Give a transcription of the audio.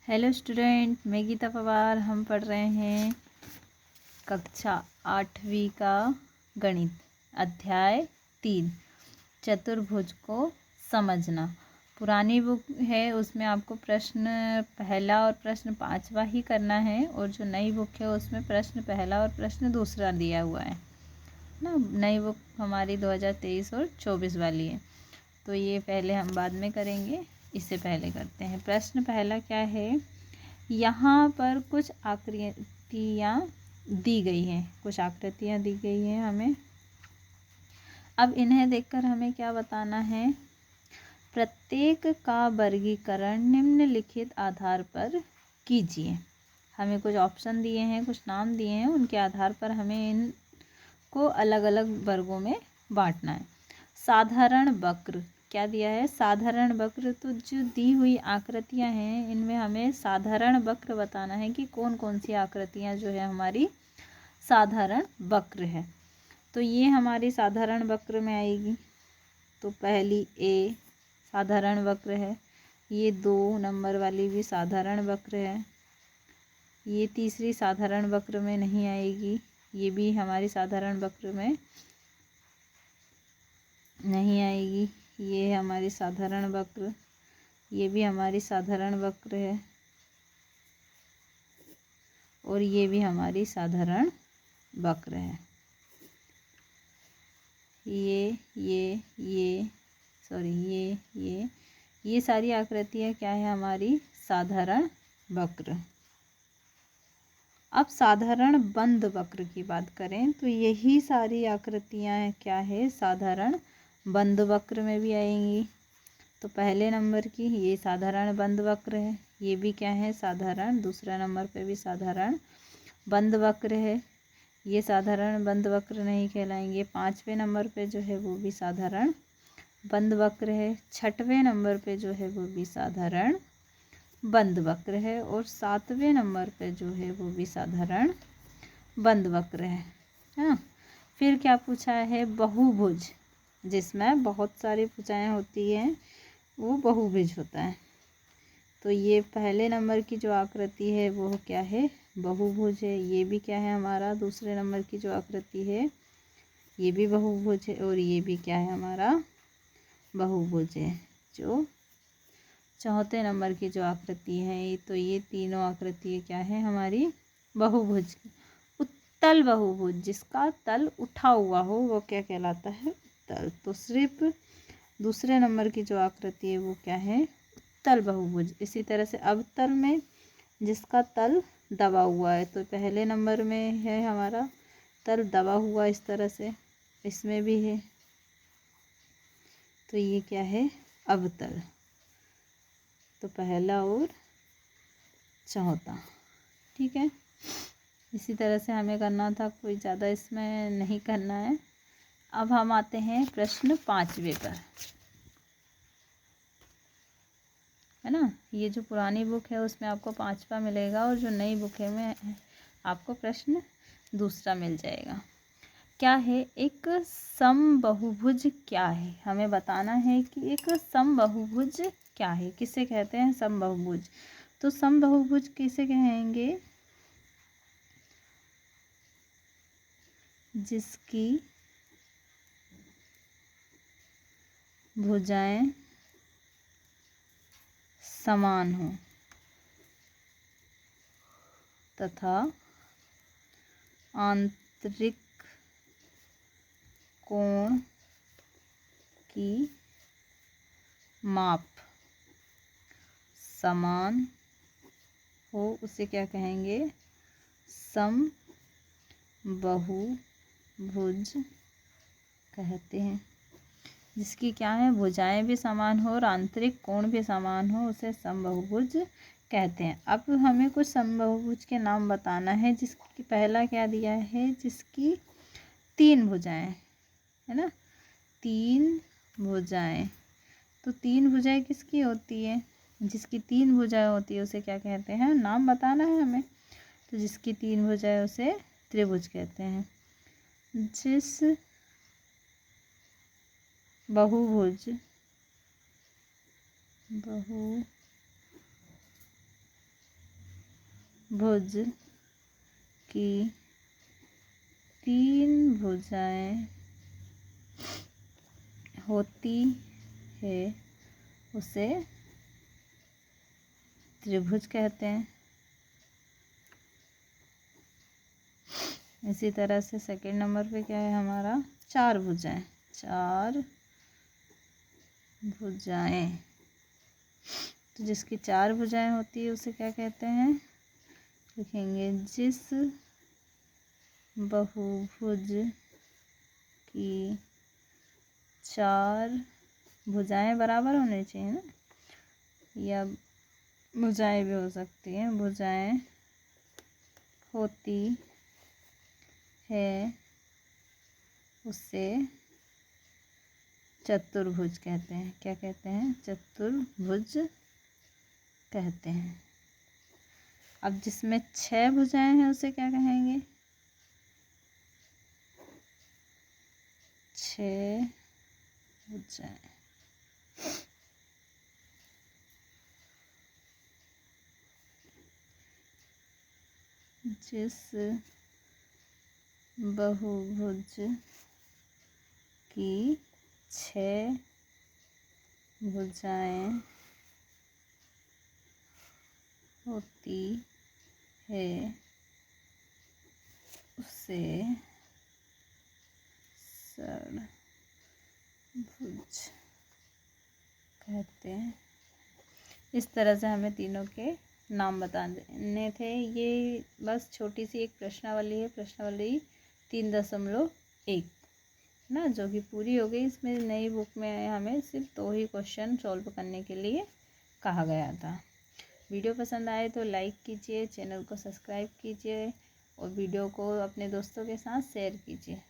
Hello student, मैं गीता पवार। हम पढ़ रहे हैं कक्षा 8वीं का गणित, अध्याय 3, चतुर्भुज को समझना। पुरानी बुक है, उसमें आपको प्रश्न पहला और प्रश्न 5वां ही करना है, और जो नई बुक है उसमें प्रश्न पहला और प्रश्न दूसरा दिया हुआ है ना। नई बुक हमारी 2023 और 24 वाली है, तो ये पहले हम बाद में करेंगे, इससे पहले करते हैं। प्रश्न पहला क्या है, यहाँ पर कुछ आकृतियाँ दी गई हैं, कुछ आकृतियाँ दी गई हैं हमें। अब इन्हें देखकर हमें क्या बताना है, प्रत्येक का वर्गीकरण निम्नलिखित आधार पर कीजिए। हमें कुछ ऑप्शन दिए हैं, कुछ नाम दिए हैं, उनके आधार पर हमें इनको अलग अलग वर्गों में बांटना है। साधारण वक्र क्या दिया है, साधारण वक्र। तो जो दी हुई आकृतियां हैं इनमें हमें साधारण वक्र बताना है कि कौन कौन सी आकृतियां जो है हमारी साधारण वक्र है। तो ये हमारी साधारण वक्र में आएगी। तो पहली ए साधारण वक्र है, ये 2 नंबर वाली भी साधारण वक्र है, ये तीसरी साधारण वक्र में नहीं आएगी, ये भी हमारी साधारण वक्र में नहीं आएगी। ये हमारी साधारण वक्र, ये भी हमारी साधारण वक्र है, और ये भी हमारी साधारण वक्र है। ये सारी आकृतियाँ क्या है, हमारी साधारण वक्र। अब साधारण बंद वक्र की बात करें तो यही सारी आकृतियाँ क्या है, साधारण बंद वक्र में भी आएंगी। तो पहले नंबर की ये साधारण बंद वक्र है, ये भी क्या है, साधारण। दूसरा नंबर पे भी साधारण बंद वक्र है, ये साधारण बंद वक्र नहीं कहलाएंगे। 5वें नंबर पे जो है वो भी साधारण बंद वक्र है। 6वें नंबर पे जो है वो भी साधारण बंद वक्र है, और 7वें नंबर पे जो है वो भी साधारण बंद वक्र है। हाँ, फिर क्या पूछा है, बहुभुज, जिसमें बहुत सारी भुजाएं होती हैं, वो बहुभुज होता है। तो ये पहले नंबर की जो आकृति है वो क्या है, बहुभुज है। ये भी क्या है हमारा, दूसरे नंबर की जो आकृति है ये भी बहुभुज है, और ये भी क्या है हमारा, बहुभुज है। जो चौथे नंबर की जो आकृति है, तो ये तीनों आकृति क्या है हमारी, बहुभुज। उत्तल बहुभुज, जिसका तल उठा हुआ हो वो क्या कहलाता है, उत्तल। तो सिर्फ दूसरे नंबर की जो आकृति है वो क्या है, उत्तल बहुभुज। इसी तरह से अवतल में जिसका तल दबा हुआ है, तो पहले नंबर में है हमारा तल दबा हुआ इस तरह से, इसमें भी है, तो ये क्या है, अवतल। तो पहला और चौथा, ठीक है। इसी तरह से हमें करना था, कोई ज़्यादा इसमें नहीं करना है। अब हम आते हैं प्रश्न 5वें पर, है ना। ये जो पुरानी बुक है उसमें आपको 5वां मिलेगा, और जो नई बुक है में आपको प्रश्न दूसरा मिल जाएगा। क्या है, एक समबहुभुज क्या है, हमें बताना है कि एक समबहुभुज क्या है, किसे कहते हैं समबहुभुज। तो समबहुभुज किसे कहेंगे, जिसकी भुजाएं समान हो तथा आंतरिक कोण की माप समान हो, उसे क्या कहेंगे, समबहुभुज कहते हैं। जिसकी क्या है, भुजाएं भी समान हो और आंतरिक कोण भी समान हो, उसे समबहुभुज कहते हैं। अब हमें कुछ समबहुभुज के नाम बताना है, जिसकी पहला क्या दिया है, जिसकी 3 भुजाएं, है ना, 3 भुजाएं। तो 3 भुजाएं किसकी होती है, जिसकी 3 भुजाएं होती है उसे क्या कहते हैं, नाम बताना है हमें। तो जिसकी 3 भुजाएं उसे त्रिभुज कहते हैं। जिस बहुभुज चतुर्भुज की 3 भुजाएं होती है उसे त्रिभुज कहते हैं। इसी तरह से सेकंड नंबर पे क्या है हमारा, 4 भुजाएं। 4 भुजाएं, तो जिसकी 4 भुजाएं होती है उसे क्या कहते हैं, लिखेंगे जिस बहुभुज की 4 भुजाएं बराबर होनी चाहिए ना, या भुजाएं भी हो सकती हैं, भुजाएं होती है उसे चतुर्भुज कहते हैं। क्या कहते हैं, चतुर्भुज कहते हैं। अब जिसमें 6 भुजाएं हैं उसे क्या कहेंगे, 6 भुजाएं। जिस बहुभुज की 6 भुजाएं होती है उसे षडभुज कहते हैं। इस तरह से हमें तीनों के नाम बताने थे। ये बस छोटी सी एक प्रश्नावली है, प्रश्नावली 3.1 ना, जो कि पूरी हो गई। इसमें नई बुक में हमें सिर्फ 2 ही क्वेश्चन सॉल्व करने के लिए कहा गया था। वीडियो पसंद आए तो लाइक कीजिए, चैनल को सब्सक्राइब कीजिए और वीडियो को अपने दोस्तों के साथ शेयर कीजिए।